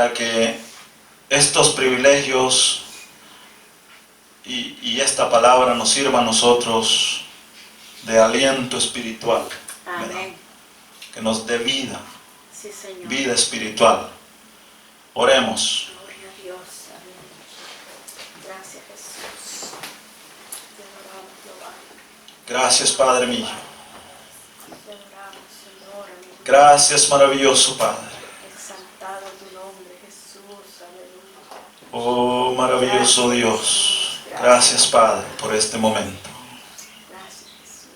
para que estos privilegios y esta palabra nos sirva a nosotros de aliento espiritual. Amén. Que nos dé vida, Sí, Señor. vida espiritual. Oremos. Gloria a Dios. Amén. Gracias, Jesús. Te adoramos, Jehová. Gracias, Padre mío. Te adoramos, Señor. Aleluya. Gracias, maravilloso Padre. Exaltado tu nombre, Jesús. Aleluya. Oh, maravilloso Dios. Gracias, Padre, por este momento. Gracias, Jesús.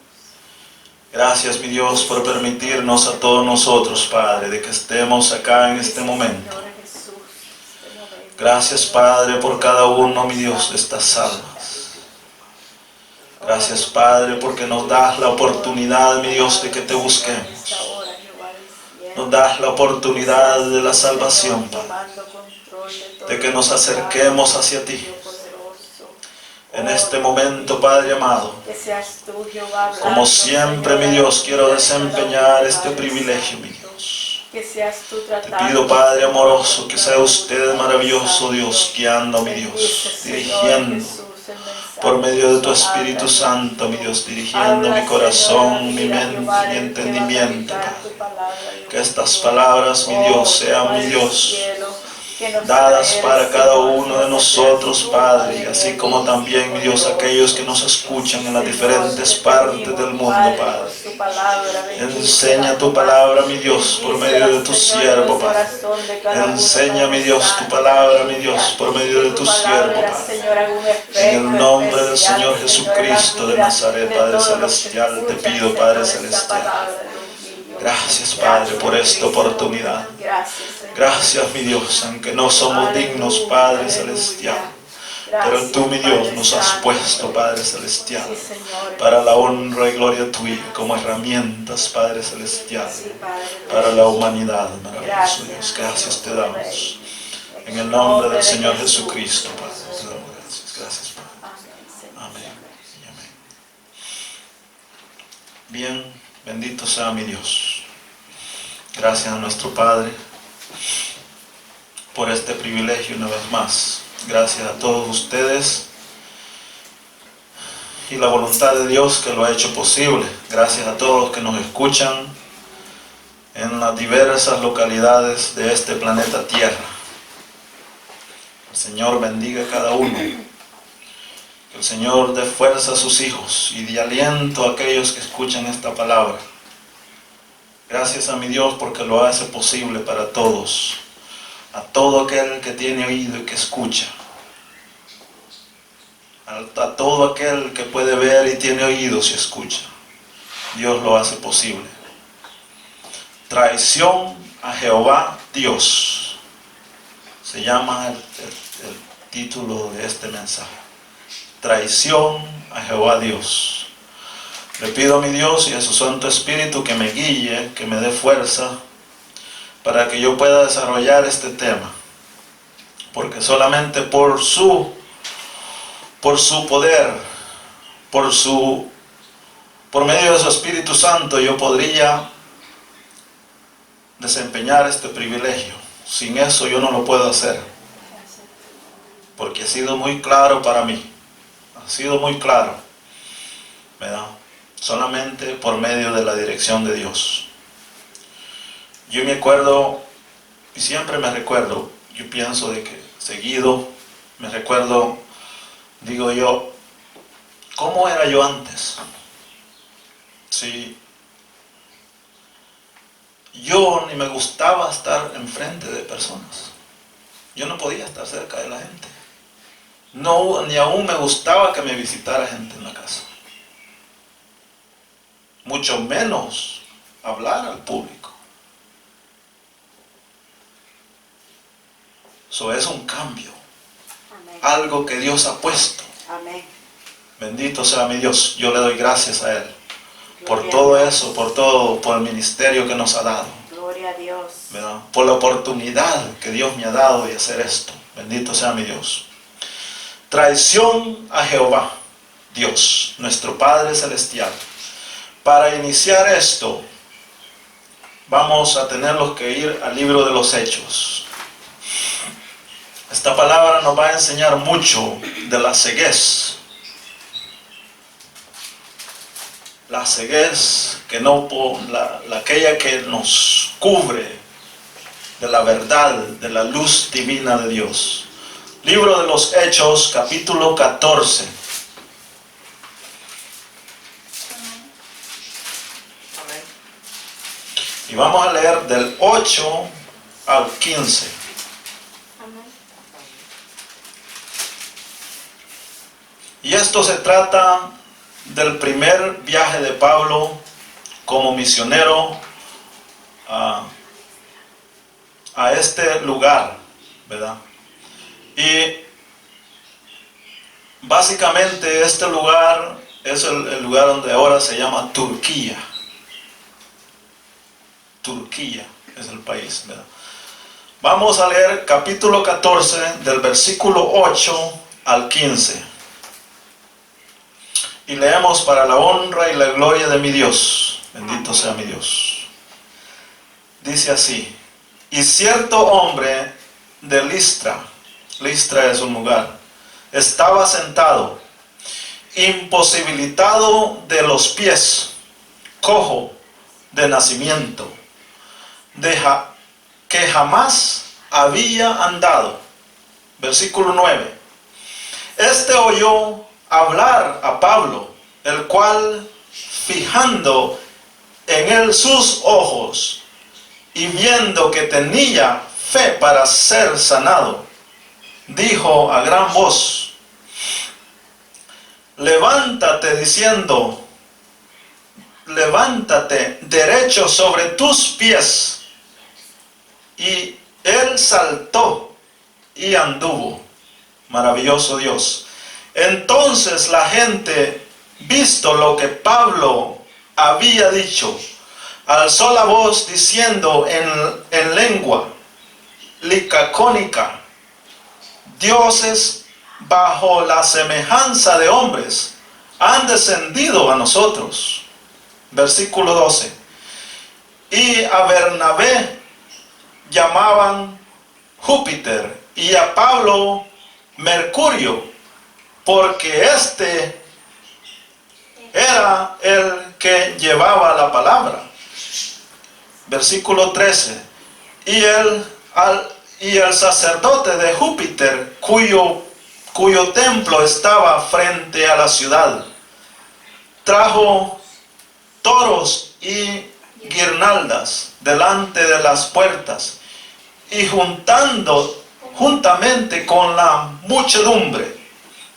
Gracias, mi Dios, por permitirnos a todos nosotros, Padre, de que estemos acá en este momento. Señor Jesús, este momento. Gracias, Padre, por cada uno, mi Dios, de estas almas. Gracias, Padre, porque nos das la oportunidad, mi Dios, de que te busquemos. Nos das la oportunidad de la salvación, Padre, de que nos acerquemos hacia ti. En este momento, Padre amado, como siempre, mi Dios, quiero desempeñar este privilegio, mi Dios. Te pido, Padre amoroso, que sea usted maravilloso, Dios, guiando, mi Dios, dirigiendo por medio de tu Espíritu Santo, mi Dios, dirigiendo mi corazón, mi mente, mi entendimiento, Padre. Que estas palabras, mi Dios, sean, mi Dios, dadas para cada uno de nosotros, Padre, y así como también, mi Dios, aquellos que nos escuchan en las diferentes partes del mundo, Padre. Enseña tu palabra, mi Dios, por medio de tu siervo, Padre. Enseña, mi Dios, tu palabra, mi Dios, por medio de tu siervo, Padre. En el nombre del Señor Jesucristo de Nazaret, Padre Celestial, te pido, Padre Celestial. Gracias, Padre, por esta oportunidad. Gracias, mi Dios, aunque no somos dignos, Padre Celestial. Pero tú, mi Dios, nos has puesto, Padre Celestial, para la honra y gloria tuya, como herramientas, Padre Celestial, para la humanidad, maravilloso Dios. Gracias te damos. En el nombre del Señor Jesucristo, Padre, te damos gracias. Gracias, Padre. Amén y amén. Bien, bendito sea mi Dios. Gracias a nuestro Padre por este privilegio una vez más. Gracias a todos ustedes y la voluntad de Dios que lo ha hecho posible. Gracias a todos los que nos escuchan en las diversas localidades de este planeta Tierra. El Señor bendiga a cada uno. Que el Señor dé fuerza a sus hijos y dé aliento a aquellos que escuchan esta palabra. Gracias a mi Dios porque lo hace posible para todos. A todo aquel que tiene oído y que escucha. A todo aquel que puede ver y tiene oídos y escucha. Dios lo hace posible. Traición a Jehová Dios. Se llama el título de este mensaje. Traición a Jehová Dios. Le pido a mi Dios y a su Santo Espíritu que me guíe, que me dé fuerza para que yo pueda desarrollar este tema. Porque solamente por su poder, por medio de su Espíritu Santo, yo podría desempeñar este privilegio. Sin eso yo no lo puedo hacer. Porque ha sido muy claro para mí. Ha sido muy claro. ¿Verdad? Solamente por medio de la dirección de Dios. Yo me acuerdo, y siempre me recuerdo, yo pienso de que seguido me recuerdo, digo yo, ¿cómo era yo antes? Sí. Yo ni me gustaba estar enfrente de personas. Yo no podía estar cerca de la gente. No, ni aún me gustaba que me visitara gente en la casa. Mucho menos hablar al público. Eso es un cambio. Amén. Algo que Dios ha puesto. Amén. Bendito sea mi Dios. Yo le doy gracias a Él. Por todo eso, por el ministerio que nos ha dado. Gloria a Dios. ¿Verdad? Por la oportunidad que Dios me ha dado de hacer esto. Bendito sea mi Dios. Traición a Jehová, Dios, nuestro Padre Celestial. Para iniciar esto, vamos a tener que ir al libro de los Hechos. Esta palabra nos va a enseñar mucho de la ceguez. La ceguez que no, aquella que nos cubre de la verdad, de la luz divina de Dios. Libro de los Hechos, capítulo 14. Y vamos a leer del 8 al 15. Y esto se trata del primer viaje de Pablo como misionero a este lugar, ¿verdad? Y básicamente este lugar es el lugar donde ahora se llama Turquía. Turquía es el país, ¿verdad? Vamos a leer capítulo 14 del versículo 8 al 15. Y leemos: para la honra y la gloria de mi Dios. Bendito sea mi Dios. Dice así: y cierto hombre de Listra es un lugar, estaba sentado, imposibilitado de los pies, cojo de nacimiento, que jamás había andado. Versículo 9. Este oyó hablar a Pablo, el cual, fijando en él sus ojos y viendo que tenía fe para ser sanado, dijo a gran voz: levántate, diciendo, levántate derecho sobre tus pies. Y él saltó y anduvo. Maravilloso Dios. Entonces la gente, visto lo que Pablo había dicho, alzó la voz diciendo en lengua licacónica: dioses bajo la semejanza de hombres han descendido a nosotros. Versículo 12. Y a Bernabé llamaban Júpiter y a Pablo Mercurio, porque este era el que llevaba la palabra. Versículo 13. Y el sacerdote de Júpiter, cuyo templo estaba frente a la ciudad, trajo toros y guirnaldas delante de las puertas, y juntamente con la muchedumbre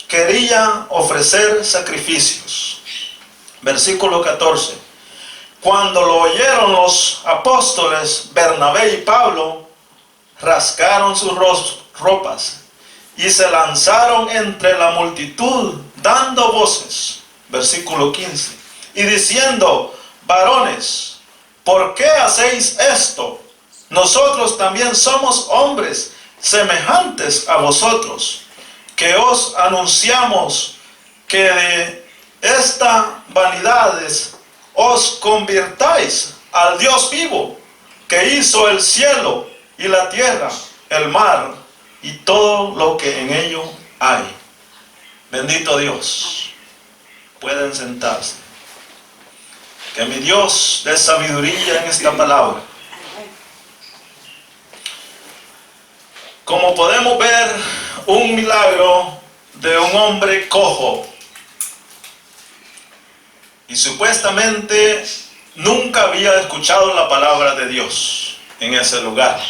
quería ofrecer sacrificios. Versículo 14. Cuando lo oyeron los apóstoles Bernabé y Pablo, rasgaron sus ropas y se lanzaron entre la multitud dando voces. Versículo 15. Y diciendo: varones, ¿por qué hacéis esto? Nosotros también somos hombres semejantes a vosotros, que os anunciamos que de estas vanidades os convirtáis al Dios vivo, que hizo el cielo y la tierra, el mar y todo lo que en ello hay. Bendito Dios. Pueden sentarse. Que mi Dios dé sabiduría en esta palabra. Como podemos ver, un milagro de un hombre cojo. Y supuestamente nunca había escuchado la palabra de Dios en ese lugar.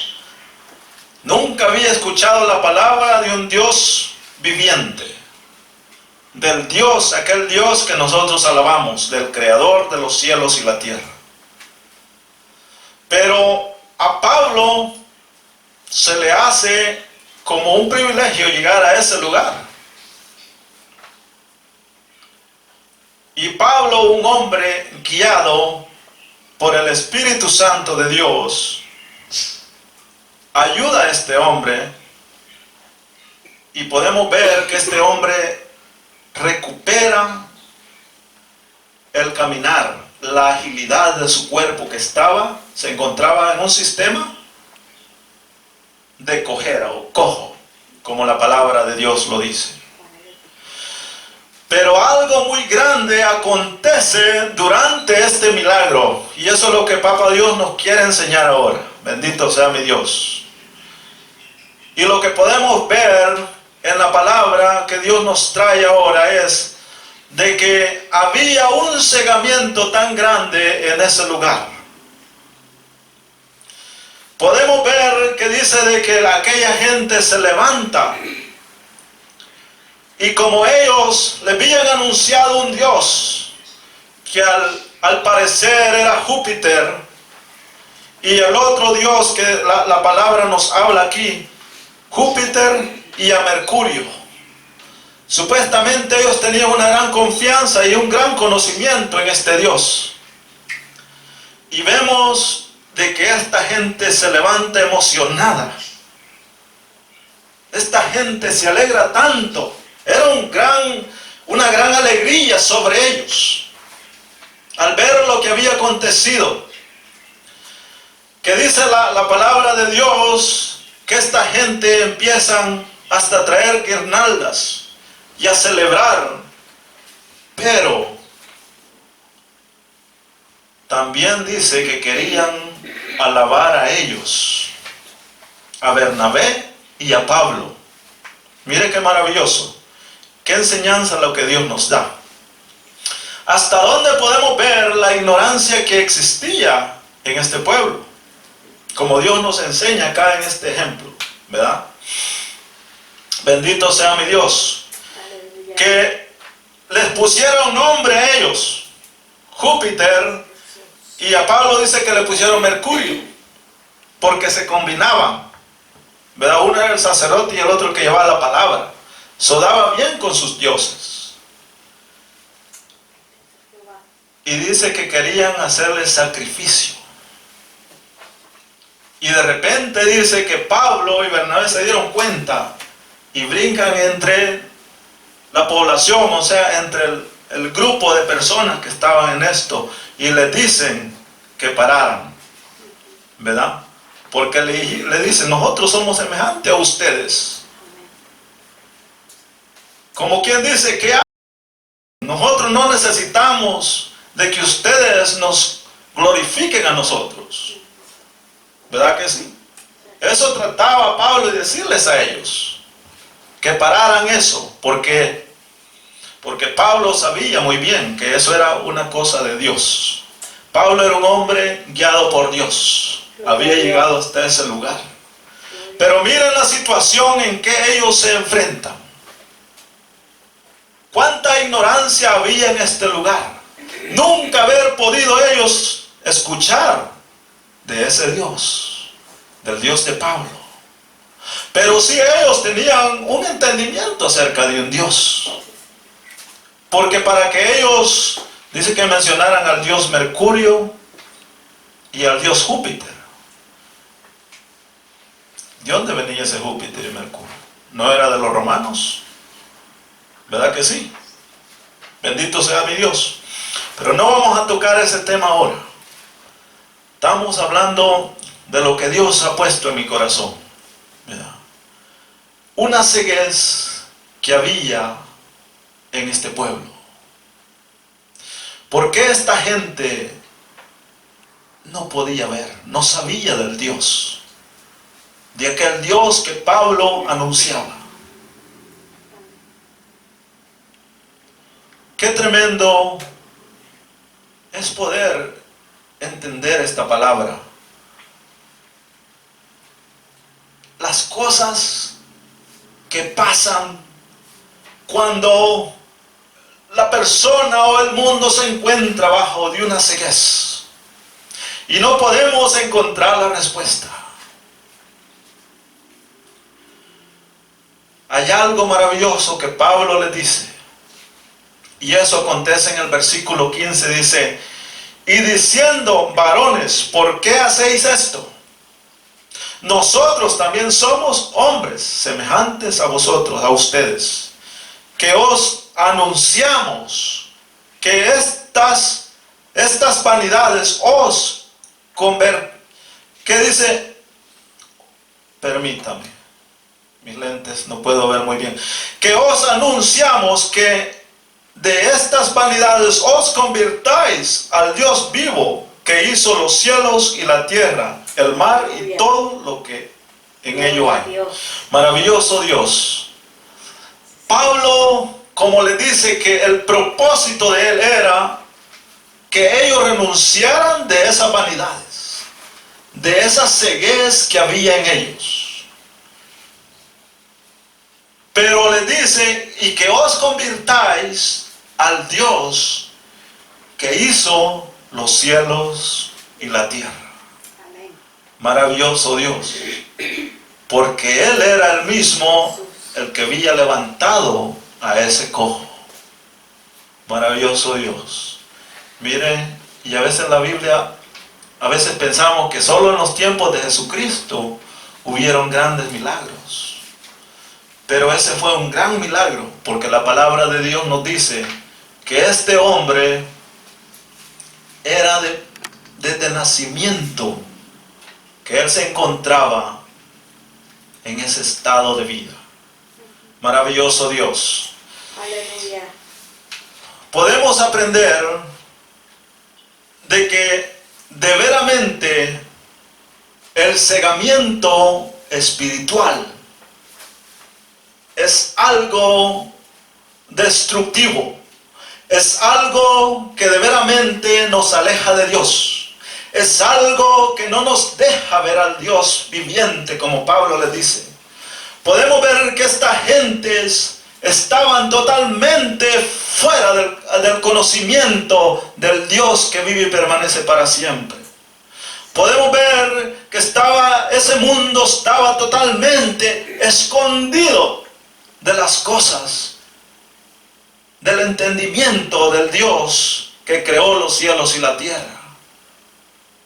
Nunca había escuchado la palabra de un Dios viviente. Del Dios, aquel Dios que nosotros alabamos, del Creador de los cielos y la tierra. Pero a Pablo se le hace como un privilegio llegar a ese lugar. Y Pablo, un hombre guiado por el Espíritu Santo de Dios, ayuda a este hombre, y podemos ver que este hombre recupera el caminar, la agilidad de su cuerpo, que se encontraba en un sistema de cojera o cojo. como la palabra de Dios lo dice. Pero algo muy grande acontece durante este milagro. Y eso es lo que Papá Dios nos quiere enseñar ahora. Bendito sea mi Dios. Y lo que podemos ver en la palabra que Dios nos trae ahora es de que había un cegamiento tan grande en ese lugar. Podemos ver que dice de que aquella gente se levanta. Y como ellos le habían anunciado un Dios que al parecer era Júpiter, y el otro Dios que la palabra nos habla aquí, Júpiter y a Mercurio. Supuestamente ellos tenían una gran confianza y un gran conocimiento en este Dios. Y vemos de que esta gente se levanta emocionada. Esta gente se alegra tanto. Era una gran alegría sobre ellos al ver lo que había acontecido. Que dice la palabra de Dios que esta gente empiezan hasta a traer guirnaldas y a celebrar. Pero también dice que querían alabar a ellos, a Bernabé y a Pablo. Mire qué maravilloso. Qué enseñanza lo que Dios nos da. ¿Hasta dónde podemos ver la ignorancia que existía en este pueblo? Como Dios nos enseña acá en este ejemplo, ¿verdad? Bendito sea mi Dios. Que les pusieron nombre a ellos, Júpiter, y a Pablo dice que le pusieron Mercurio, porque se combinaban, ¿verdad? Uno era el sacerdote y el otro el que llevaba la palabra. Sodaba bien con sus dioses. Y dice que querían hacerle sacrificio. Y de repente dice que Pablo y Bernabé se dieron cuenta y brincan entre la población, o sea, entre el grupo de personas que estaban en esto, y les dicen que pararan, ¿verdad? Porque le dicen, nosotros somos semejantes a ustedes. Como quien dice que nosotros no necesitamos de que ustedes nos glorifiquen a nosotros. ¿Verdad que sí? Eso trataba Pablo de decirles a ellos, que pararan eso, porque Pablo sabía muy bien que eso era una cosa de Dios. Pablo era un hombre guiado por Dios, había llegado hasta ese lugar. Pero miren la situación en que ellos se enfrentan. ¿Cuánta ignorancia había en este lugar? Nunca haber podido ellos escuchar de ese Dios, del Dios de Pablo. Pero sí ellos tenían un entendimiento acerca de un Dios. Porque para que ellos, dice que mencionaran al Dios Mercurio y al Dios Júpiter. ¿De dónde venía ese Júpiter y Mercurio? ¿No era de los romanos? ¿Verdad que sí? Bendito sea mi Dios. Pero no vamos a tocar ese tema ahora. Estamos hablando de lo que Dios ha puesto en mi corazón. ¿Verdad? Una ceguez que había en este pueblo. ¿Por qué esta gente no podía ver, no sabía del Dios? De aquel Dios que Pablo anunciaba. Qué tremendo es poder entender esta palabra. Las cosas que pasan cuando la persona o el mundo se encuentra bajo de una ceguez y no podemos encontrar la respuesta. Hay algo maravilloso que Pablo le dice. Y eso acontece en el versículo 15, dice, y diciendo, varones, ¿por qué hacéis esto? Nosotros también somos hombres semejantes a vosotros, a ustedes, que os anunciamos que estas vanidades os convierten. ¿Qué dice? Permítame. Mis lentes, no puedo ver muy bien. Que os anunciamos que de estas vanidades os convirtáis al Dios vivo, que hizo los cielos y la tierra, el mar y todo lo que en ello hay. Maravilloso Dios. Pablo, como le dice, que el propósito de él era que ellos renunciaran de esas vanidades, de esa ceguez que había en ellos. Pero le dice, y que os convirtáis al Dios que hizo los cielos y la tierra. Amén. Maravilloso Dios. Porque Él era el mismo el que había levantado a ese cojo. Maravilloso Dios. Miren, y a veces en la Biblia, a veces pensamos que solo en los tiempos de Jesucristo hubieron grandes milagros. Pero ese fue un gran milagro, porque la palabra de Dios nos dice que este hombre era desde nacimiento, que él se encontraba en ese estado de vida. Maravilloso Dios. Aleluya. Podemos aprender de que de veramente el cegamiento espiritual es algo destructivo, es algo que de veramente nos aleja de Dios, es algo que no nos deja ver al Dios viviente, como Pablo le dice. Podemos ver que estas gentes estaban totalmente fuera del conocimiento del Dios que vive y permanece para siempre. Podemos ver que ese mundo estaba totalmente escondido de las cosas, del entendimiento del Dios que creó los cielos y la tierra.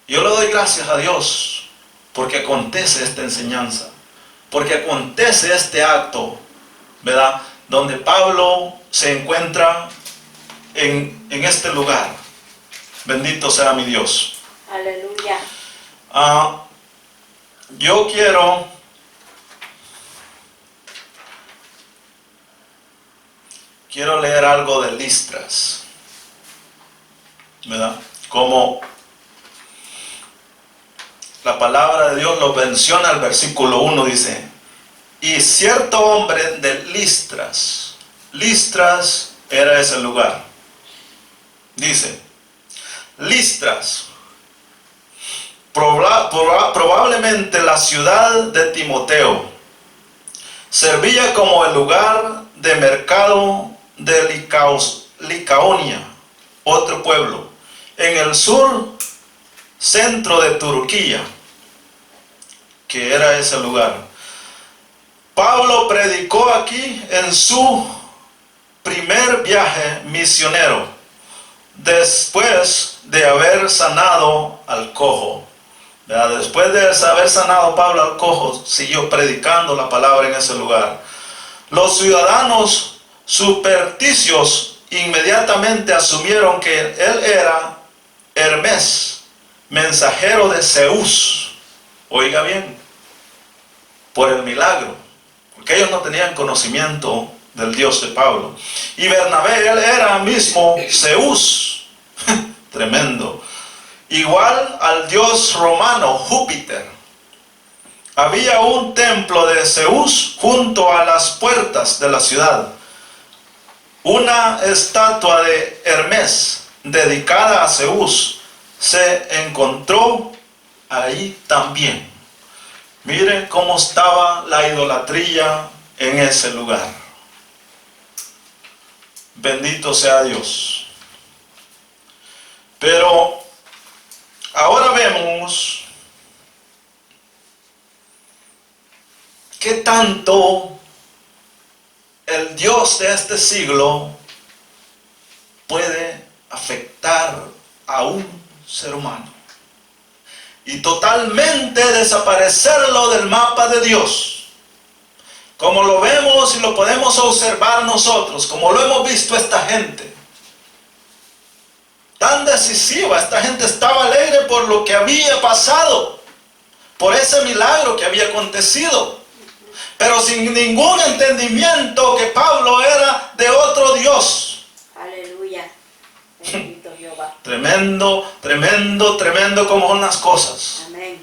Yo le doy gracias a Dios porque acontece esta enseñanza, porque acontece este acto, ¿verdad? Donde Pablo se encuentra en este lugar. Bendito sea mi Dios. Aleluya. Yo quiero leer algo de Listras, ¿verdad? Como la palabra de Dios lo menciona, el versículo 1 dice: y cierto hombre de Listras era ese lugar. Dice, Listras, probablemente la ciudad de Timoteo, servía como el lugar de mercado de Licaonia, otro pueblo, en el sur centro de Turquía, que era ese lugar. Pablo predicó aquí en su primer viaje misionero, después de haber sanado al cojo. Después de haber sanado Pablo al cojo, siguió predicando la palabra en ese lugar. Los ciudadanos supersticios inmediatamente asumieron que él era Hermes, mensajero de Zeus. Oiga bien, por el milagro, porque ellos no tenían conocimiento del Dios de Pablo. Y Bernabé, él era mismo Zeus. Tremendo. Igual al dios romano Júpiter. Había un templo de Zeus junto a las puertas de la ciudad. Una estatua de Hermes dedicada a Zeus se encontró ahí también. Miren cómo estaba la idolatría en ese lugar. Bendito sea Dios. Pero ahora vemos qué tanto el Dios de este siglo puede afectar a un ser humano y totalmente desaparecerlo del mapa de Dios, como lo vemos y lo podemos observar nosotros, como lo hemos visto esta gente. Tan decisiva, esta gente estaba alegre por lo que había pasado, por ese milagro que había acontecido. pero sin ningún entendimiento que Pablo era de otro Dios. Aleluya. Bendito Jehová. Tremendo, tremendo, tremendo como son las cosas. Amén.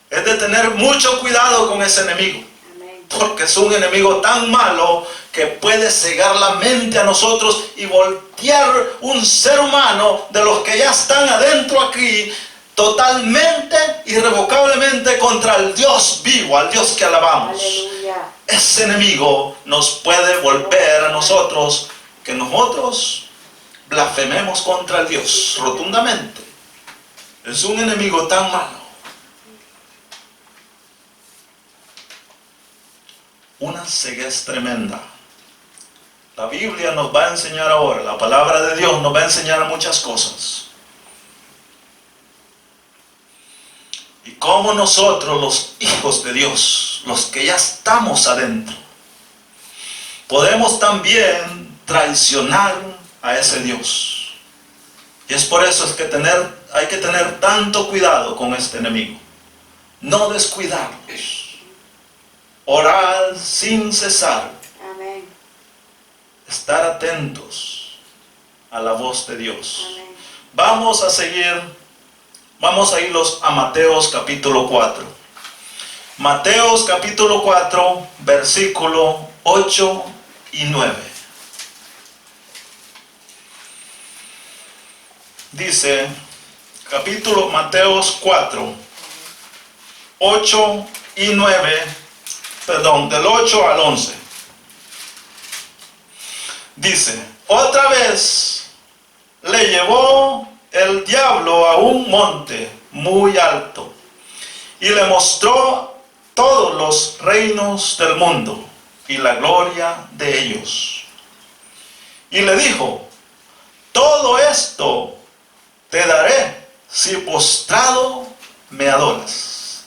Es de tener mucho cuidado con ese enemigo. Amén. Porque es un enemigo tan malo que puede cegar la mente a nosotros y voltear un ser humano de los que ya están adentro aquí totalmente, irrevocablemente contra el Dios vivo, al Dios que alabamos. Aleluya. Ese enemigo nos puede volver a nosotros, que nosotros blasfememos contra el Dios rotundamente. Es un enemigo tan malo. Una ceguez tremenda. La Biblia nos va a enseñar ahora, la palabra de Dios nos va a enseñar muchas cosas. Y cómo nosotros, los hijos de Dios, los que ya estamos adentro, podemos también traicionar a ese Dios. Y es por eso que hay que tener tanto cuidado con este enemigo. No descuidarnos. Orar sin cesar. Amén. Estar atentos a la voz de Dios. Amén. Vamos a irnos a Mateos capítulo 4. Mateos capítulo 4, versículo 8 y 9. Dice, Mateos 4, 8 y 9, perdón, del 8 al 11. Dice, otra vez le llevó el diablo a un monte muy alto y le mostró todos los reinos del mundo y la gloria de ellos. Y le dijo, todo esto te daré si postrado me adoras.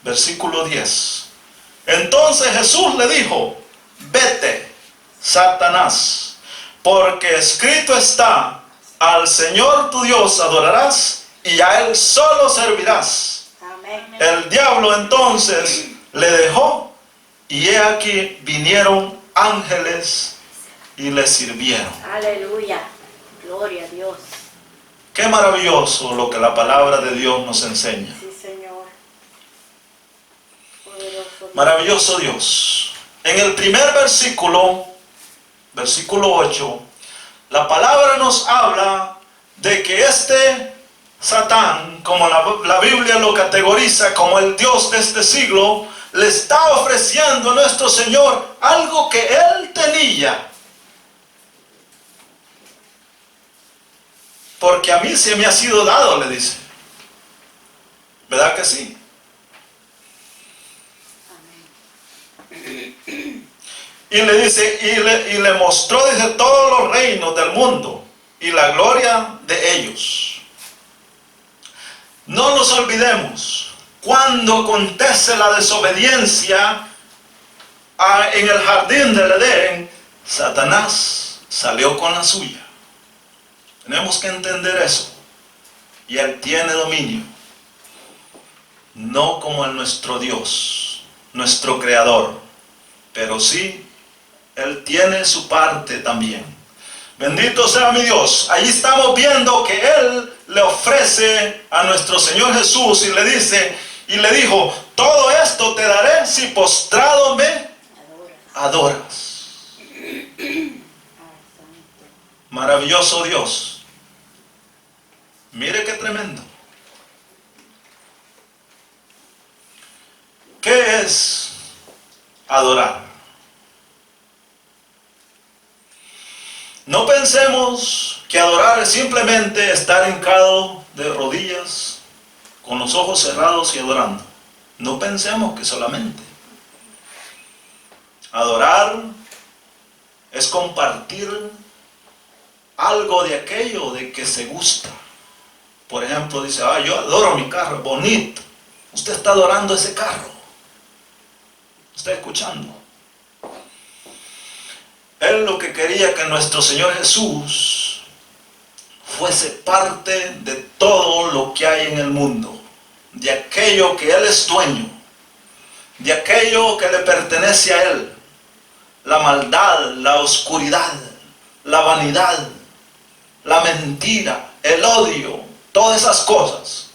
Versículo 10. Entonces Jesús le dijo, vete, Satanás, porque escrito está, al Señor tu Dios adorarás y a Él solo servirás. Amén. El diablo entonces le dejó y he aquí vinieron ángeles y le sirvieron. Aleluya. Gloria a Dios. Qué maravilloso lo que la palabra de Dios nos enseña. Sí, Señor. Poderoso Dios. Maravilloso Dios. En el primer versículo 8, la palabra nos habla de que este Satán, como la Biblia lo categoriza como el Dios de este siglo, le está ofreciendo a nuestro Señor algo que Él tenía. Porque a mí se me ha sido dado, le dice. ¿Verdad que sí? Y le dice, y le mostró, dice, todos los reinos del mundo y la gloria de ellos. No nos olvidemos, cuando acontece la desobediencia en el jardín del Edén, Satanás salió con la suya. Tenemos que entender eso. Y Él tiene dominio. No como en nuestro Dios, nuestro Creador, pero sí Él tiene su parte también. Bendito sea mi Dios. Allí estamos viendo que Él le ofrece a nuestro Señor Jesús y le dice, y le dijo, todo esto te daré si postrado me adoras. Maravilloso Dios. Mire qué tremendo. ¿Qué es adorar? No pensemos que adorar es simplemente estar hincado de rodillas, con los ojos cerrados y adorando. No pensemos que solamente. Adorar es compartir algo de aquello de que se gusta. Por ejemplo, dice, yo adoro mi carro, bonito. Usted está adorando ese carro. ¿Está escuchando? Él lo que quería que nuestro Señor Jesús fuese parte de todo lo que hay en el mundo, de aquello que Él es dueño, de aquello que le pertenece a él. La maldad, la oscuridad, la vanidad, la mentira, el odio, todas esas cosas.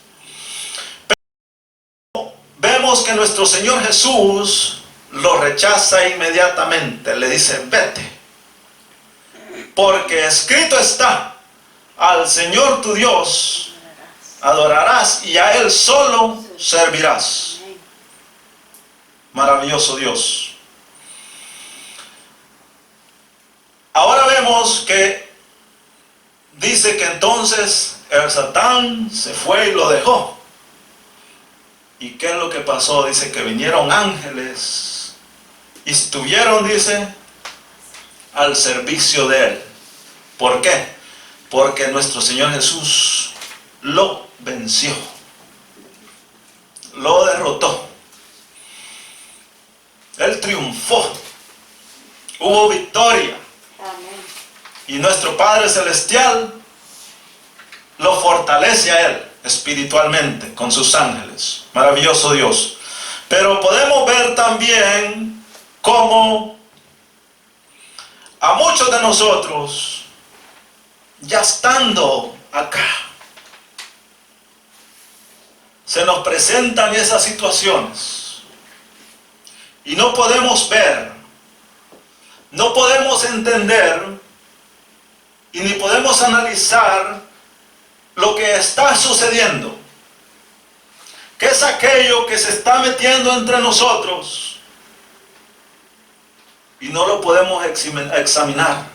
Pero vemos que nuestro Señor Jesús lo rechaza inmediatamente. Le dice, vete, porque escrito está, al Señor tu Dios adorarás y a Él solo servirás. Maravilloso Dios. Ahora vemos que dice que entonces el Satán se fue y lo dejó. ¿Y qué es lo que pasó? Dice que vinieron ángeles y estuvieron, dice, al servicio de él. ¿Por qué? Porque nuestro Señor Jesús lo venció, lo derrotó. Él triunfó, hubo victoria. Amén. Y nuestro Padre Celestial lo fortalece a él espiritualmente con sus ángeles. Maravilloso Dios. Pero podemos ver también cómo a muchos de nosotros, ya estando acá, se nos presentan esas situaciones y no podemos ver, no podemos entender y ni podemos analizar lo que está sucediendo. ¿Qué es aquello que se está metiendo entre nosotros? Y no lo podemos examinar.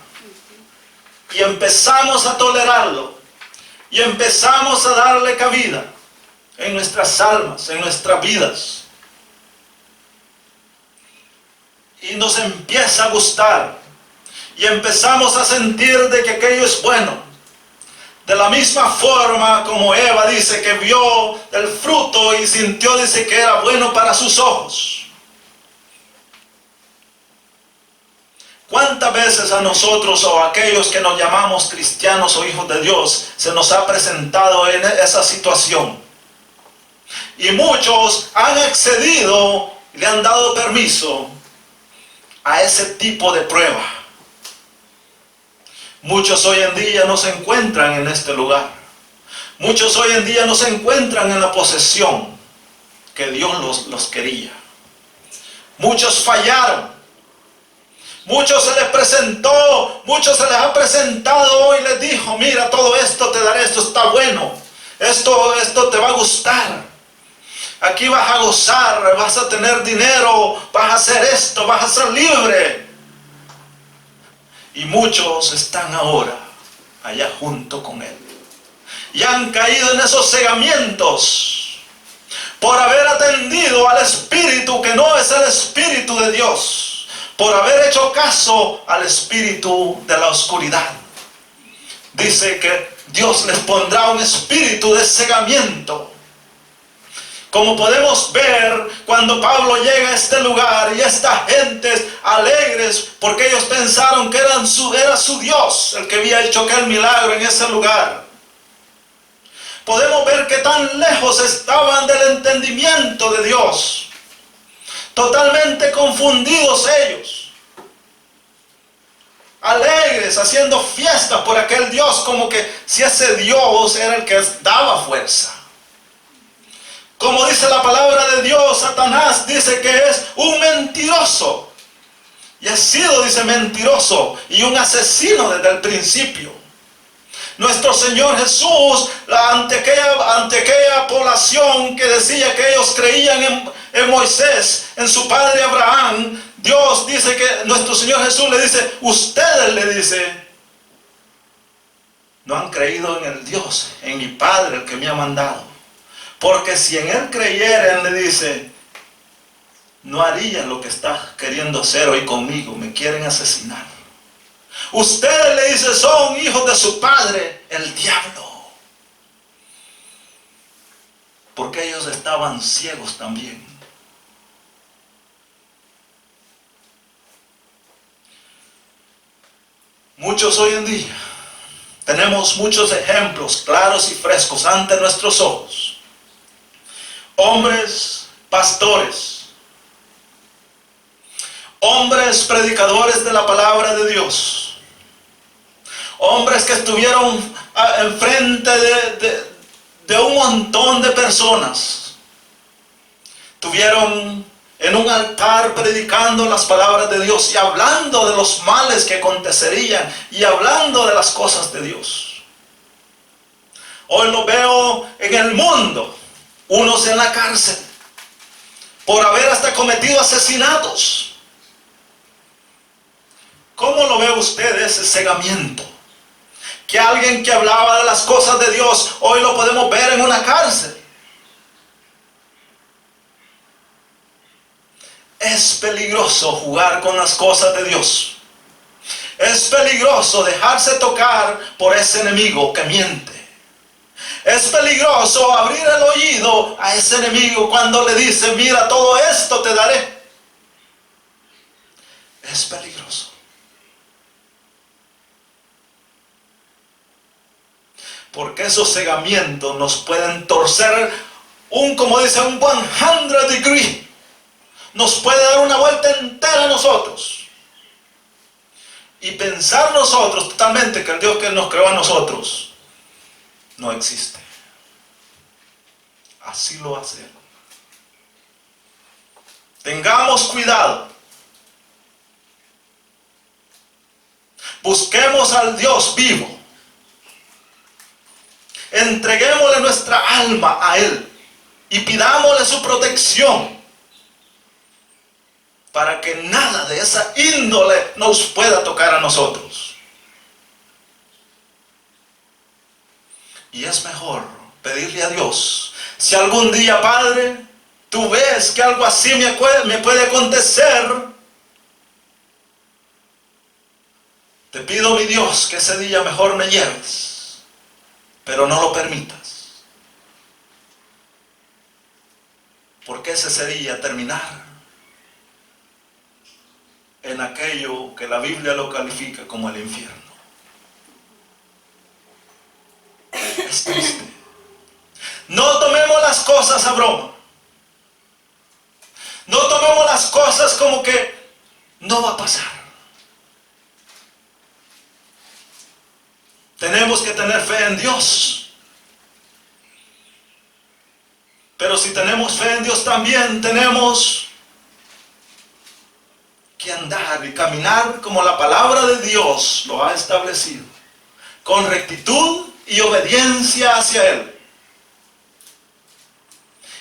Y empezamos a tolerarlo. Y empezamos a darle cabida en nuestras almas, en nuestras vidas. Y nos empieza a gustar. Y empezamos a sentir de que aquello es bueno. De la misma forma como Eva dice que vio el fruto y sintió, dice que era bueno para sus ojos. ¿Cuántas veces a nosotros o a aquellos que nos llamamos cristianos o hijos de Dios se nos ha presentado en esa situación? Y muchos han accedido, le han dado permiso a ese tipo de prueba. Muchos hoy en día no se encuentran en este lugar. Muchos hoy en día no se encuentran en la posesión que Dios los quería. Muchos fallaron. Muchos se les presentó, muchos se les ha presentado y les dijo, mira, todo esto te daré, esto está bueno. Esto te va a gustar. Aquí vas a gozar, vas a tener dinero, vas a hacer esto, vas a ser libre. Y muchos están ahora allá junto con él. Y han caído en esos cegamientos por haber atendido al espíritu que no es el espíritu de Dios. Por haber hecho caso al espíritu de la oscuridad. Dice que Dios les pondrá un espíritu de cegamiento. Como podemos ver cuando Pablo llega a este lugar y estas gentes alegres porque ellos pensaron que era su Dios el que había hecho aquel milagro en ese lugar. Podemos ver que tan lejos estaban del entendimiento de Dios. Totalmente confundidos ellos. Alegres, haciendo fiestas por aquel Dios como que si ese Dios era el que daba fuerza. Como dice la palabra de Dios, Satanás dice que es un mentiroso. Y ha sido, dice, mentiroso y un asesino desde el principio. Nuestro Señor Jesús, ante aquella población que decía que ellos creían en Moisés, en su padre Abraham, Dios dice que nuestro Señor Jesús le dice, ustedes le dice, no han creído en el Dios, en mi Padre el que me ha mandado. Porque si en Él creyeran, le dice, no harían lo que está queriendo hacer hoy conmigo, me quieren asesinar. Ustedes, le dice, son hijos de su padre, el diablo. Porque ellos estaban ciegos también. Muchos hoy en día tenemos muchos ejemplos claros y frescos ante nuestros ojos. Hombres, pastores, hombres predicadores de la palabra de Dios, hombres que estuvieron enfrente de un montón de personas, estuvieron en un altar predicando las palabras de Dios y hablando de los males que acontecerían y hablando de las cosas de Dios. Hoy lo veo en el mundo, unos en la cárcel por haber hasta cometido asesinatos. ¿Cómo lo ve usted ese cegamiento? Que alguien que hablaba de las cosas de Dios, hoy lo podemos ver en una cárcel. Es peligroso jugar con las cosas de Dios. Es peligroso dejarse tocar por ese enemigo que miente. Es peligroso abrir el oído a ese enemigo cuando le dice, mira, todo esto te daré. Es peligroso. Porque esos cegamientos nos pueden torcer como dice, un 100 degrees. Nos puede dar una vuelta entera a nosotros. Y pensar nosotros totalmente que el Dios que nos creó a nosotros no existe. Así lo hace. Tengamos cuidado. Busquemos al Dios vivo. Entreguémosle nuestra alma a Él y pidámosle su protección para que nada de esa índole nos pueda tocar a nosotros. Y es mejor pedirle a Dios, si algún día, Padre, tú ves que algo así me puede acontecer, te pido, mi Dios, que ese día mejor me lleves, pero no lo permitas, porque ese sería terminar en aquello que la Biblia lo califica como el infierno. Es triste. No tomemos las cosas a broma. No tomemos las cosas como que no va a pasar. Tenemos que tener fe en Dios. Pero si tenemos fe en Dios, también tenemos que andar y caminar como la palabra de Dios lo ha establecido, con rectitud y obediencia hacia Él.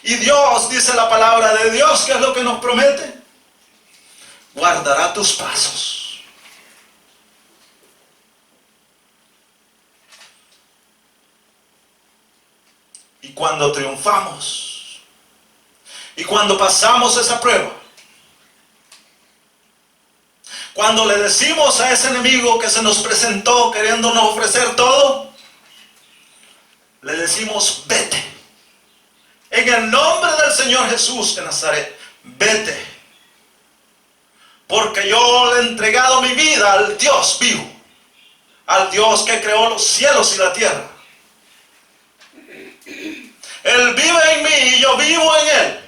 Y Dios, dice la palabra de Dios, ¿qué es lo que nos promete? Guardará tus pasos. Y cuando triunfamos, y cuando pasamos esa prueba, cuando le decimos a ese enemigo que se nos presentó queriéndonos ofrecer todo, le decimos, vete. En el nombre del Señor Jesús de Nazaret, vete. Porque yo le he entregado mi vida al Dios vivo, al Dios que creó los cielos y la tierra. Él vive en mí y yo vivo en Él.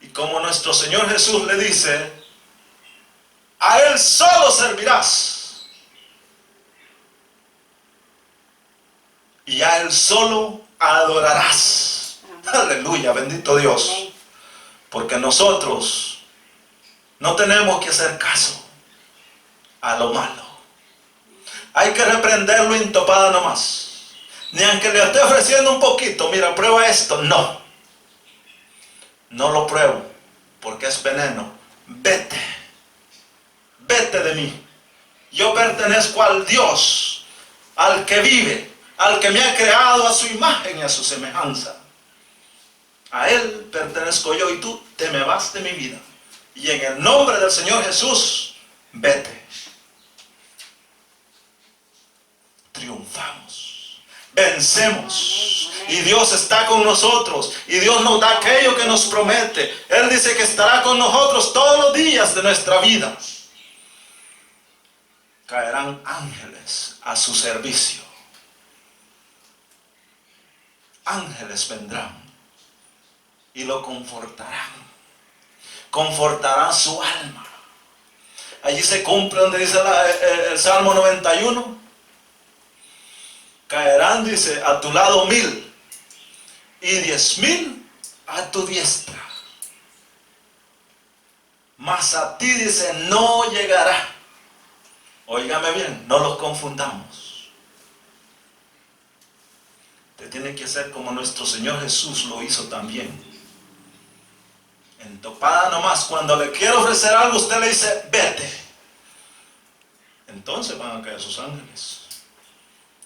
Y como nuestro Señor Jesús le dice, a Él solo servirás. Y a Él solo adorarás. Aleluya, bendito Dios. Porque nosotros no tenemos que hacer caso a lo malo. Hay que reprenderlo intopada nomás. Ni aunque le esté ofreciendo un poquito, mira, prueba esto. No. No lo pruebo, porque es veneno. Vete. Vete de mí. Yo pertenezco al Dios, al que vive, al que me ha creado a su imagen y a su semejanza. A Él pertenezco yo y tú te me vas de mi vida. Y en el nombre del Señor Jesús, vete. Triunfamos, vencemos. Y Dios está con nosotros. Y Dios nos da aquello que nos promete. Él dice que estará con nosotros todos los días de nuestra vida. Caerán ángeles a su servicio. Ángeles vendrán y lo confortarán. confortará su alma. Allí se cumple donde dice el Salmo 91. Caerán, dice, a tu lado 1000 y 10,000 a tu diestra, mas a ti, dice, no llegará. Óigame bien, no los confundamos. Usted tiene que hacer como nuestro Señor Jesús lo hizo también. En topada nomás, cuando le quiere ofrecer algo, usted le dice, vete. Entonces van a caer sus ángeles.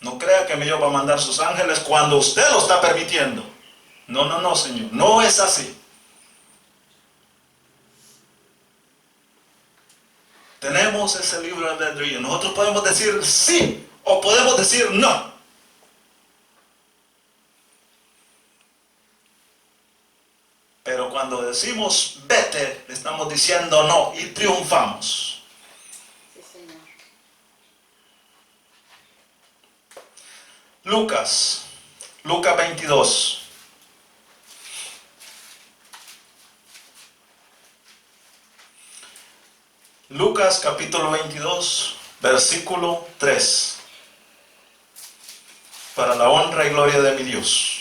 No crea que Dios va a mandar sus ángeles cuando usted lo está permitiendo. No, no, no, Señor. No es así. Tenemos ese libre albedrío. Nosotros podemos decir sí o podemos decir no. Pero cuando decimos vete, le estamos diciendo no y triunfamos. Sí, Señor. Lucas 22. Lucas capítulo 22, versículo 3. Para la honra y gloria de mi Dios.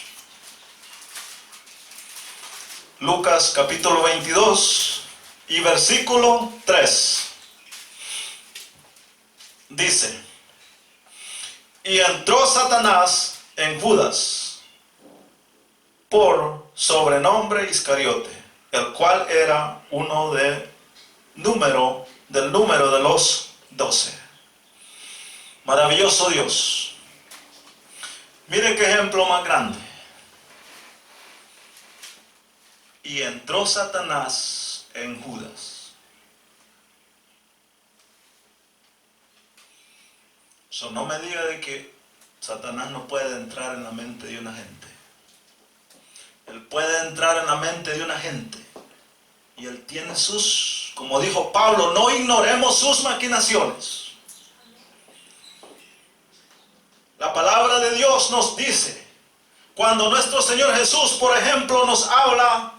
Lucas capítulo 22 y versículo 3. Dice: y entró Satanás en Judas, por sobrenombre Iscariote, el cual era uno del número de los 12. Maravilloso Dios. Mire qué ejemplo más grande. Y entró Satanás en Judas. So, no me diga de que Satanás no puede entrar en la mente de una gente. Él puede entrar en la mente de una gente. Y él tiene sus, como dijo Pablo, no ignoremos sus maquinaciones. La palabra de Dios nos dice, cuando nuestro Señor Jesús, por ejemplo, nos habla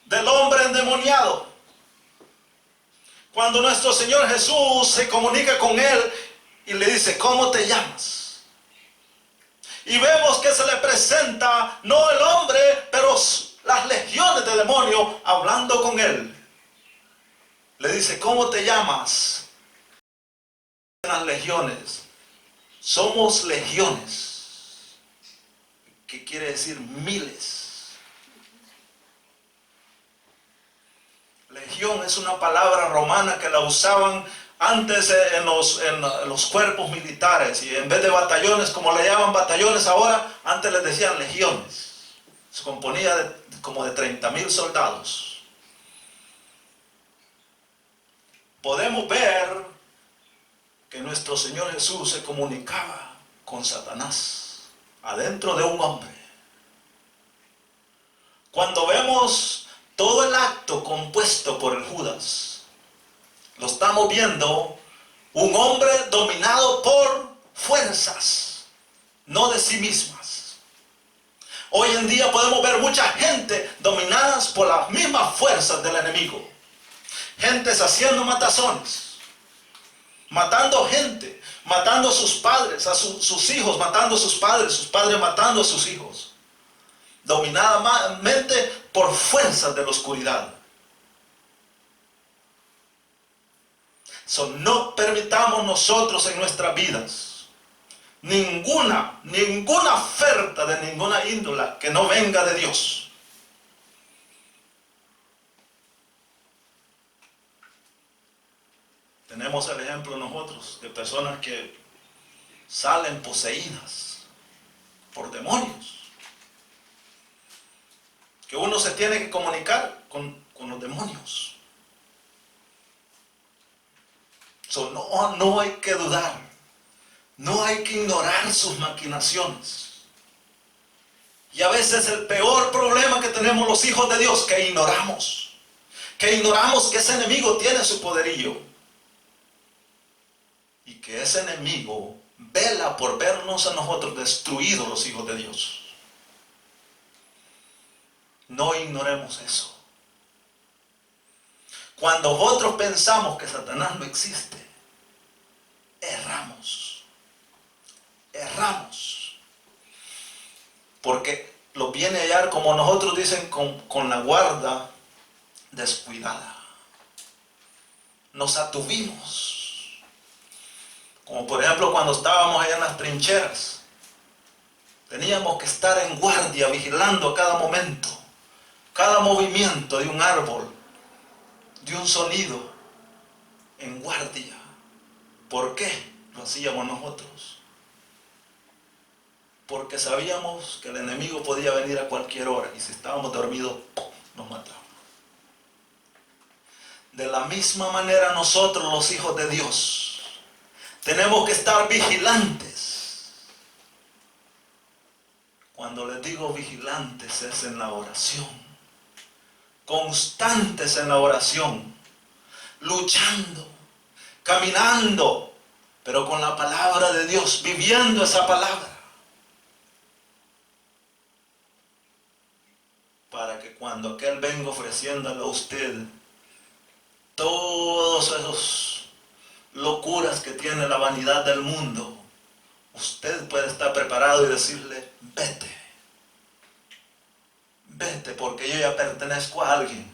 del hombre endemoniado, cuando nuestro Señor Jesús se comunica con él y le dice, ¿cómo te llamas? Y vemos que se le presenta no el hombre, pero las legiones de demonios hablando con él. Le dice, ¿cómo te llamas? Las legiones. Somos legiones. ¿Qué quiere decir miles? Legión es una palabra romana que la usaban antes en los cuerpos militares, y en vez de batallones, como le llaman batallones ahora, antes les decían legiones. Se componía como de 30,000 soldados. Podemos ver que nuestro Señor Jesús se comunicaba con Satanás adentro de un hombre. Cuando vemos todo el acto compuesto por el Judas, lo estamos viendo un hombre dominado por fuerzas, no de sí mismas. Hoy en día podemos ver mucha gente dominadas por las mismas fuerzas del enemigo. Gentes haciendo matazones, matando gente, matando a sus padres, a sus hijos, matando a sus padres matando a sus hijos. Dominadamente por fuerzas de la oscuridad. So, no permitamos nosotros en nuestras vidas ninguna oferta de ninguna índole que no venga de Dios. Tenemos el ejemplo nosotros de personas que salen poseídas por demonios. Que uno se tiene que comunicar con los demonios. So, no hay que dudar. No hay que ignorar sus maquinaciones. Y a veces el peor problema que tenemos los hijos de Dios, que ignoramos. Que ignoramos que ese enemigo tiene su poderío. Y que ese enemigo vela por vernos a nosotros destruidos, los hijos de Dios. No ignoremos eso. Cuando nosotros pensamos que Satanás no existe, erramos. Erramos. Porque lo viene a hallar, como nosotros dicen, con la guarda descuidada. Nos atuvimos. Como por ejemplo cuando estábamos allá en las trincheras. Teníamos que estar en guardia, vigilando a cada momento, cada movimiento de un árbol, de un sonido, en guardia. ¿Por qué lo hacíamos nosotros? Porque sabíamos que el enemigo podía venir a cualquier hora y si estábamos dormidos, ¡pum!, nos mataba. De la misma manera nosotros, los hijos de Dios, tenemos que estar vigilantes. Cuando les digo vigilantes es en la oración, constantes en la oración, luchando, caminando, pero con la palabra de Dios, viviendo esa palabra. Para que cuando aquel venga ofreciéndole a usted todos esos locuras que tiene la vanidad del mundo, usted puede estar preparado y decirle, vete, vete, porque yo ya pertenezco a alguien.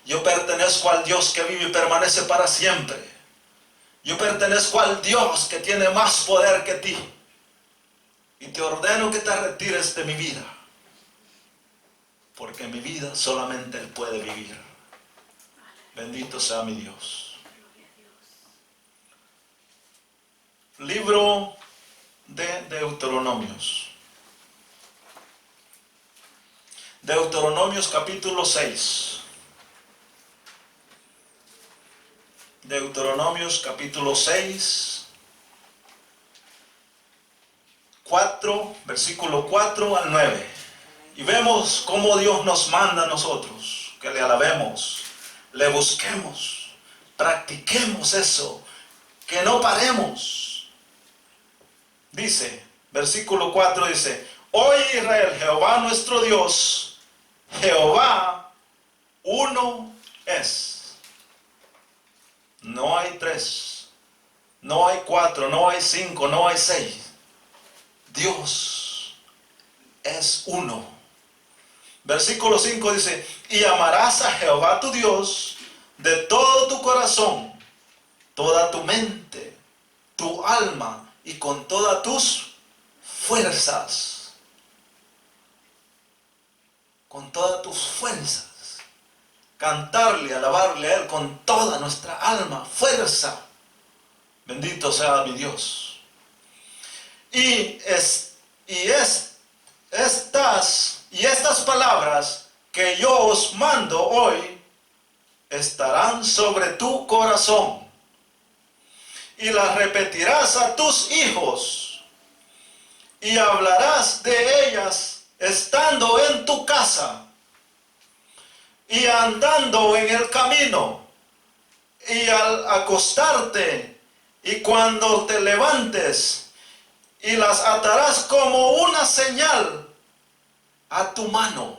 Yo pertenezco al Dios que vive y permanece para siempre. Yo pertenezco al Dios que tiene más poder que ti. Y te ordeno que te retires de mi vida. Porque mi vida solamente Él puede vivir. Bendito sea mi Dios. Libro de Deuteronomios. Deuteronomios capítulo 6. Deuteronomios capítulo 6. 4, versículo 4 al 9. Y vemos cómo Dios nos manda a nosotros que le alabemos, le busquemos, practiquemos eso, que no paremos. Dice, versículo 4 dice, oye Israel, Jehová nuestro Dios, Jehová uno es. No hay 3, no hay 4, no hay 5, no hay 6. Dios es uno. Versículo 5 dice, y amarás a Jehová tu Dios de todo tu corazón, toda tu mente, tu alma y con todas tus fuerzas. Con todas tus fuerzas. Cantarle, alabarle a Él con toda nuestra alma, fuerza. Bendito sea mi Dios. Y estas palabras que yo os mando hoy estarán sobre tu corazón y las repetirás a tus hijos y hablarás de ellas estando en tu casa y andando en el camino y al acostarte y cuando te levantes, y las atarás como una señal a tu mano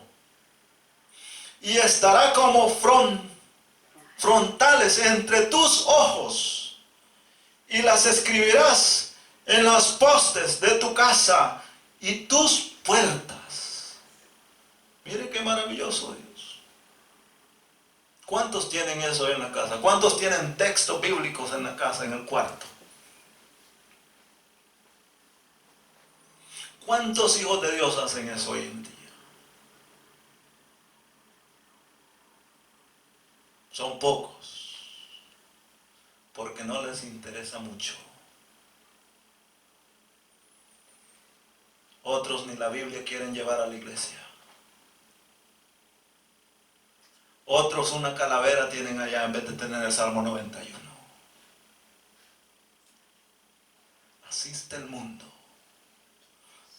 y estará como frontales entre tus ojos y las escribirás en los postes de tu casa y tus puertas. Mire qué maravilloso Dios. ¿Cuántos tienen eso en la casa? ¿Cuántos tienen textos bíblicos en la casa, en el cuarto? ¿Cuántos hijos de Dios hacen eso hoy en día? Son pocos, porque no les interesa mucho. Otros ni la Biblia quieren llevar a la iglesia. Otros una calavera tienen allá en vez de tener el Salmo 91. Así está el mundo.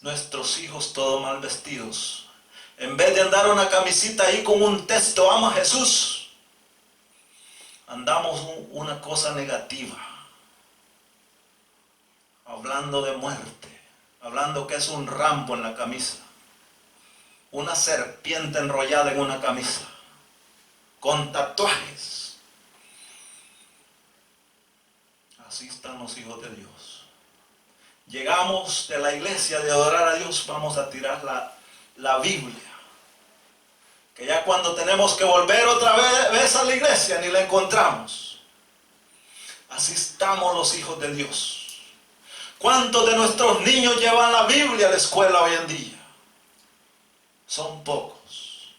Nuestros hijos todos mal vestidos. En vez de andar una camisita ahí con un texto, ama a Jesús, andamos una cosa negativa. Hablando de muerte. Hablando que es un rambo en la camisa. Una serpiente enrollada en una camisa. Con tatuajes. Así están los hijos de Dios. Llegamos de la iglesia de adorar a Dios, vamos a tirar la Biblia. Que ya cuando tenemos que volver otra vez a la iglesia ni la encontramos. Así estamos los hijos de Dios. ¿Cuántos de nuestros niños llevan la Biblia a la escuela hoy en día? Son pocos.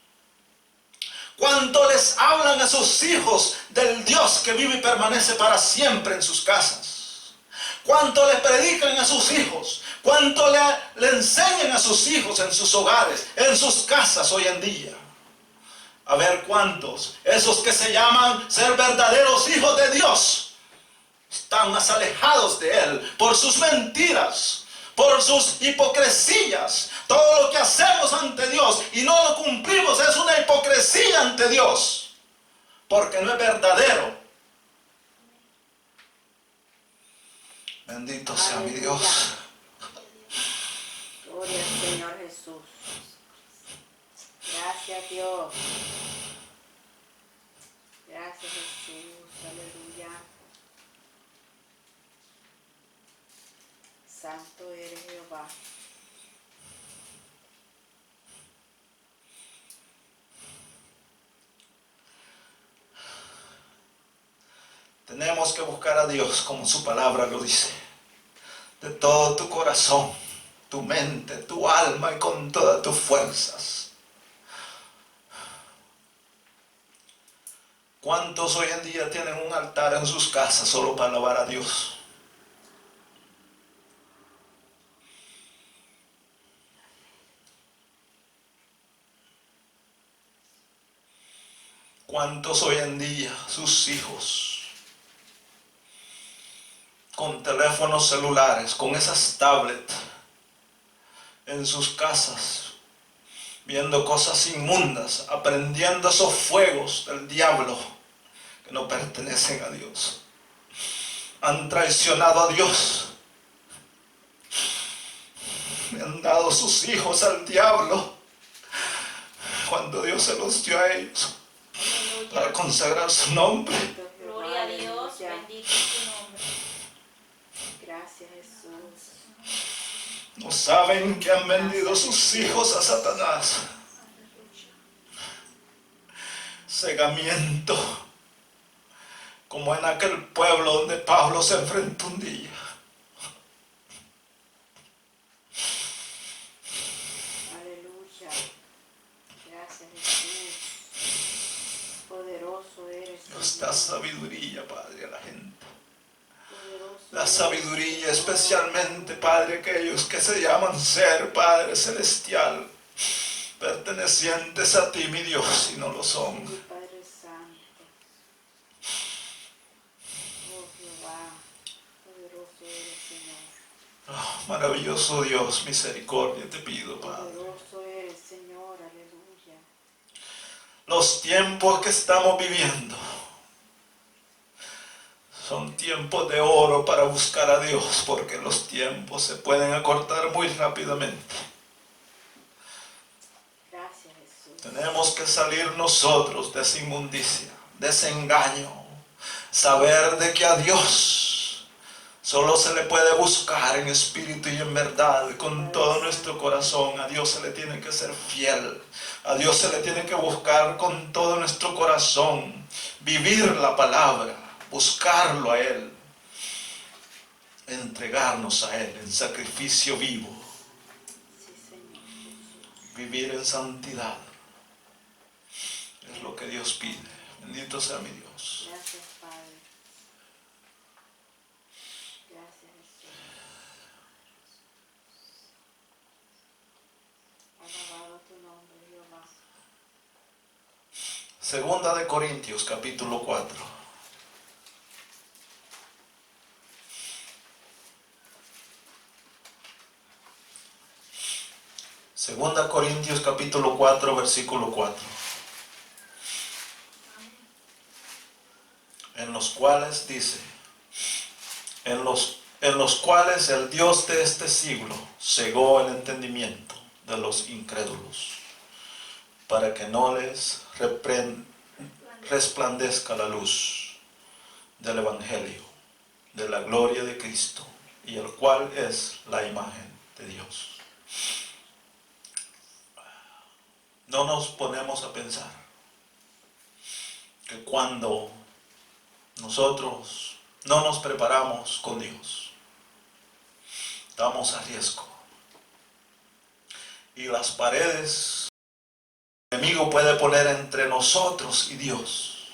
¿Cuánto les hablan a sus hijos del Dios que vive y permanece para siempre en sus casas? ¿Cuánto le predican a sus hijos? ¿Cuánto le enseñan a sus hijos en sus hogares, en sus casas hoy en día? A ver cuántos, esos que se llaman ser verdaderos hijos de Dios, están más alejados de Él por sus mentiras, por sus hipocresías. Todo lo que hacemos ante Dios y no lo cumplimos es una hipocresía ante Dios, porque no es verdadero. Bendito sea mi Dios. Gloria al Señor Jesús. Gracias Dios. Gracias Jesús. Aleluya. Santo eres Jehová. Tenemos que buscar a Dios como su palabra lo dice. De todo tu corazón, tu mente, tu alma y con todas tus fuerzas. ¿Cuántos hoy en día tienen un altar en sus casas solo para alabar a Dios? ¿Cuántos hoy en día sus hijos con teléfonos celulares, con esas tablets en sus casas, viendo cosas inmundas, aprendiendo esos fuegos del diablo que no pertenecen a Dios? Han traicionado a Dios, le han dado sus hijos al diablo cuando Dios se los dio a ellos para consagrar su nombre. Gloria a Dios, bendito su nombre. Gracias Jesús. No saben que han vendido sus hijos a Satanás. Cegamiento, como en aquel pueblo donde Pablo se enfrentó un día. Aleluya. Gracias Jesús. Poderoso eres. Dios da sabiduría, Padre, a la gente. Poderoso La sabiduría especialmente, Padre, aquellos que se llaman ser, Padre celestial, pertenecientes a ti, mi Dios, y no lo son. Mi Padre Santo. Oh Jehová, poderoso eres, Señor. Oh, maravilloso Dios, misericordia te pido, Padre. Poderoso eres, Señor, aleluya. Los tiempos que estamos viviendo son tiempos de oro para buscar a Dios, porque los tiempos se pueden acortar muy rápidamente. Gracias Jesús. Tenemos que salir nosotros de esa inmundicia, de ese engaño. Saber de que a Dios solo se le puede buscar en espíritu y en verdad, con todo nuestro corazón. A Dios se le tiene que ser fiel. A Dios se le tiene que buscar con todo nuestro corazón. Vivir la palabra, buscarlo a Él, entregarnos a Él en sacrificio vivo. Sí, Señor Jesús. Vivir en santidad es lo que Dios pide. Bendito sea mi Dios. Gracias, Padre. Gracias, Jesús. Alabado tu nombre, Jehová. Segunda de Corintios, capítulo 4. Segunda Corintios, capítulo 4, versículo 4. En los cuales dice, en los cuales el Dios de este siglo cegó el entendimiento de los incrédulos, para que no les resplandezca la luz del Evangelio de la gloria de Cristo, y el cual es la imagen de Dios. No nos ponemos a pensar que cuando nosotros no nos preparamos con Dios, estamos a riesgo. Y las paredes que el enemigo puede poner entre nosotros y Dios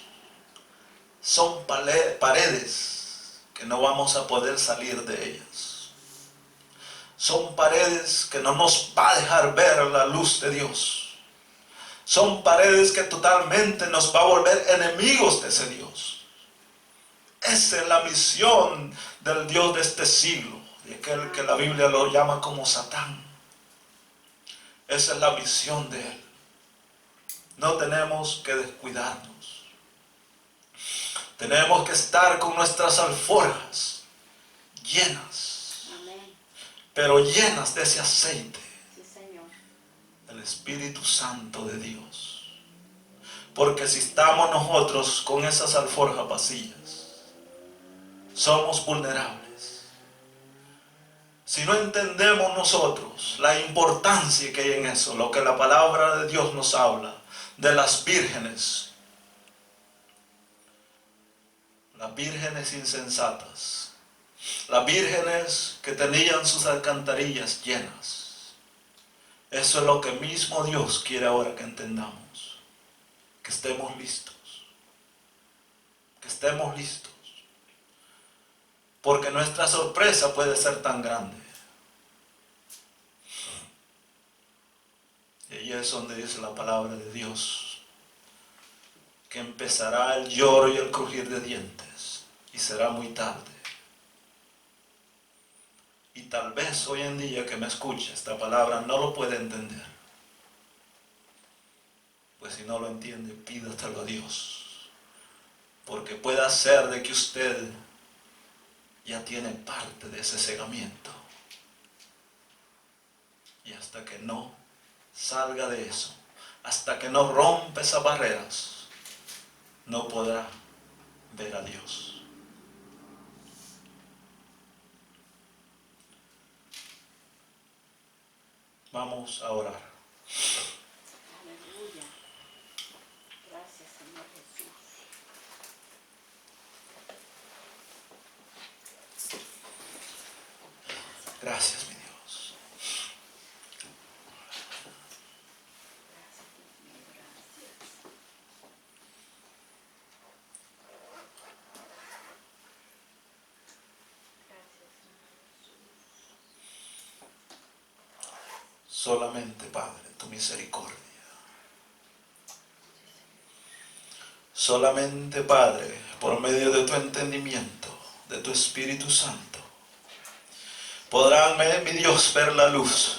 son paredes que no vamos a poder salir de ellas. Son paredes que no nos va a dejar ver la luz de Dios. Son paredes que totalmente nos va a volver enemigos de ese Dios. Esa es la misión del Dios de este siglo, de aquel que la Biblia lo llama como Satán. Esa es la misión de él. No tenemos que descuidarnos. Tenemos que estar con nuestras alforjas llenas. Amén. Pero llenas de ese aceite. Sí, Señor. El Espíritu Santo de Dios. Porque si estamos nosotros con esas alforjas vacías, somos vulnerables. Si no entendemos nosotros la importancia que hay en eso, lo que la palabra de Dios nos habla, de las vírgenes insensatas, las vírgenes que tenían sus alcantarillas llenas. Eso es lo que mismo Dios quiere ahora que entendamos, que estemos listos, porque nuestra sorpresa puede ser tan grande. Y ahí es donde dice la palabra de Dios, que empezará el lloro y el crujir de dientes, y será muy tarde. Y tal vez hoy en día que me escucha esta palabra no lo puede entender. Pues si no lo entiende, pídatelo a Dios. Porque puede ser de que usted ya tiene parte de ese cegamiento. Y hasta que no salga de eso, hasta que no rompa esas barreras, no podrá ver a Dios. Vamos a orar. Aleluya. Gracias, Señor Jesús. Gracias, mi Dios. Gracias, Dios mío. Gracias. Gracias, Señor Jesús. Solamente, Padre, tu misericordia. Solamente, Padre, por medio de tu entendimiento, de tu Espíritu Santo, podrán, mi Dios, ver la luz.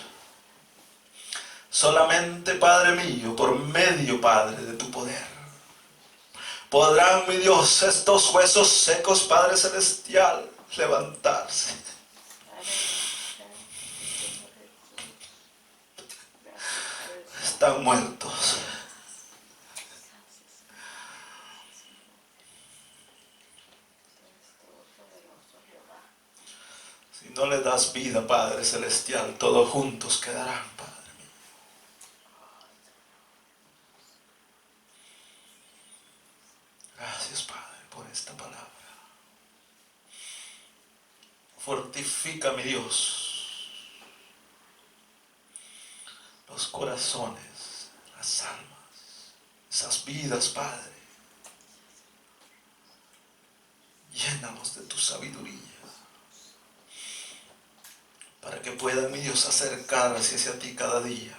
Solamente, Padre mío, por medio, Padre, de tu poder, podrán, mi Dios, estos huesos secos, Padre Celestial, levantarse. Están muertos. Si no le das vida, Padre Celestial, todos juntos quedarán, Padre mío. Gracias, Padre, por esta palabra. Fortifica, mi Dios, los corazones, las almas, esas vidas, Padre. Llénalos de tu sabiduría, para que puedan, mi Dios, acercarse hacia ti cada día,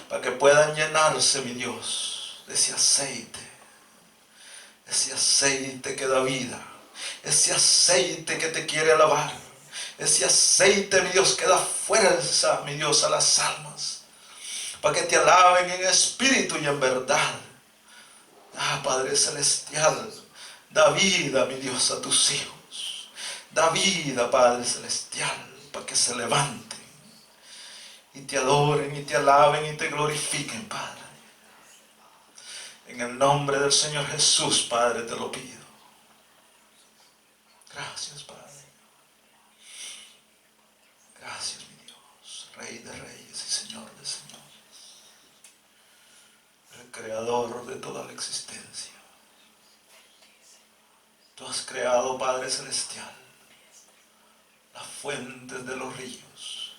para que puedan llenarse, mi Dios, de ese aceite que da vida, ese aceite que te quiere alabar, ese aceite, mi Dios, que da fuerza, mi Dios, a las almas, para que te alaben en espíritu y en verdad. Padre Celestial, da vida, mi Dios, a tus hijos. Da vida, Padre Celestial, para que se levanten y te adoren y te alaben y te glorifiquen, Padre. En el nombre del Señor Jesús, Padre, te lo pido. Gracias, Padre. creador de toda la existencia. Tú has creado, Padre Celestial, las fuentes de los ríos,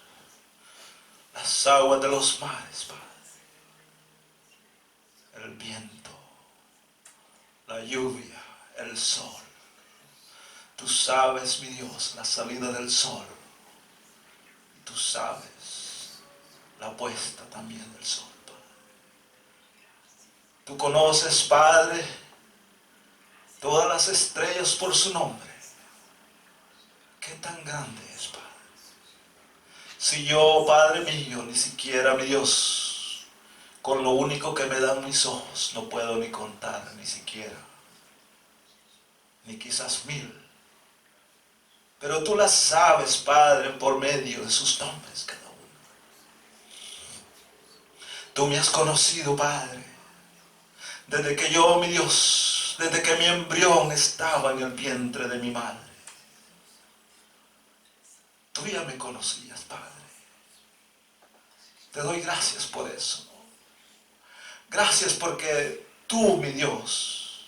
las aguas de los mares, Padre, el viento, la lluvia, el sol. Tú sabes, mi Dios, la salida del sol. Y tú sabes la puesta también del sol, Padre. Tú conoces, Padre, todas las estrellas por su nombre. ¿Qué tan grande es, Padre? Si yo, Padre mío, ni siquiera, mi Dios, con lo único que me dan mis ojos, no puedo ni contar, ni siquiera, ni quizás 1000. Pero tú las sabes, Padre, por medio de sus nombres cada uno. Tú me has conocido, Padre, desde que yo, mi Dios, desde que mi embrión estaba en el vientre de mi madre. Tú ya me conocías, Padre. Te doy gracias por eso. Gracias porque tú, mi Dios,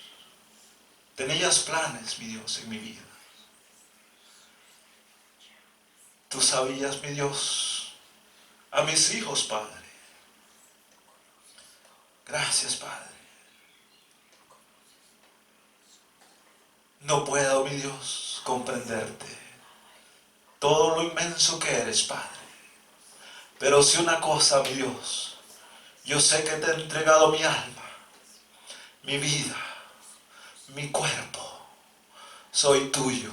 tenías planes, mi Dios, en mi vida. Tú sabías, mi Dios, a mis hijos, Padre. Gracias, Padre. No puedo, mi Dios, comprenderte. Todo lo inmenso que eres, Padre. Pero si una cosa, mi Dios, yo sé que te he entregado mi alma, mi vida, mi cuerpo. Soy tuyo.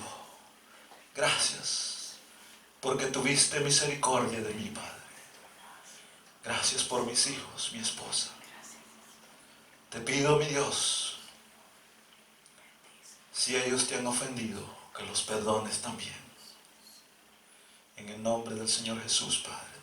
Gracias, porque tuviste misericordia de mí, Padre. Gracias por mis hijos, mi esposa. Te pido, mi Dios, si ellos te han ofendido, que los perdones también. En el nombre del Señor Jesús, Padre.